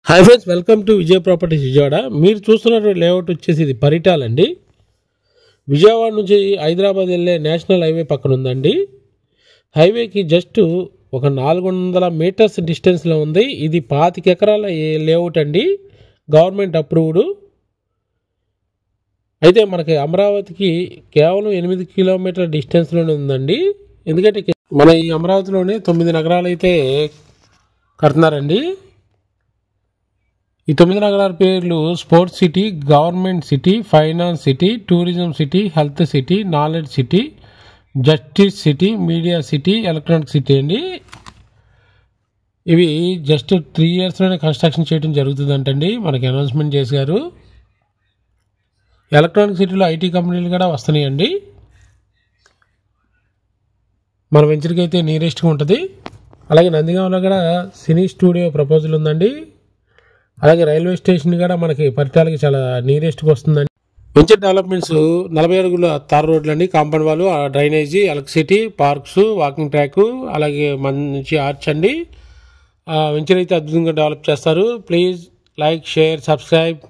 Hi friends, welcome to Vijay properties Vijayawada. మీరు చూస్తున్న layout వచ్చేసి ఇది పరిటాల్ అండి. విజయవాడ నుంచి హైదరాబాద్ వెళ్ళే నేషనల్ హైవే పక్కన ఉందండి. హైవేకి జస్ట్ ఒక 400 మీటర్స్ డిస్టెన్స్లో ఉంది. ఇది 25 ఎకరాల లేఅవుట్ అండి, గవర్నమెంట్ అప్రూవ్డ్. అయితే మనకి అమరావతికి కేవలం 8 కిలోమీటర్ల డిస్టెన్స్లోనే ఉందండి. ఎందుకంటే మన ఈ అమరావతిలోనే 9 నగరాలు అయితే కడుతున్నారండి. ఈ 9 నగరాల పేర్లు sports city, government city, finance city, tourism city, health city, knowledge city, justice city, media city, electronic city అండి. ఇవి జస్ట్ 3 ఇయర్స్లోనే కన్స్ట్రక్షన్ చేయడం జరుగుతుందంటండి, మనకి అనౌన్స్మెంట్ చేశారు. ఎలక్ట్రానిక్ సిటీలో ఐటీ కంపెనీలు కూడా వస్తున్నాయండి. మన వెంచర్కి అయితే నియరెస్ట్గా ఉంటుంది. అలాగే నందిగామలో కూడా సినీ స్టూడియో ప్రపోజల్ ఉందండి. అలాగే రైల్వే స్టేషన్ కూడా మనకి పరిటాలకి చాలా నియరెస్ట్గా వస్తుందండి. వెంచర్ డెవలప్మెంట్స్ 40 అడుగుల తార్ రోడ్లు అండి, కాంపౌండ్ వాళ్ళు, drainage, electricity, parks, walking track, అలాగే మంచి ఆర్చ్ అండి. వెంచర్ అయితే అద్భుతంగా డెవలప్ చేస్తారు. Please like, share, subscribe.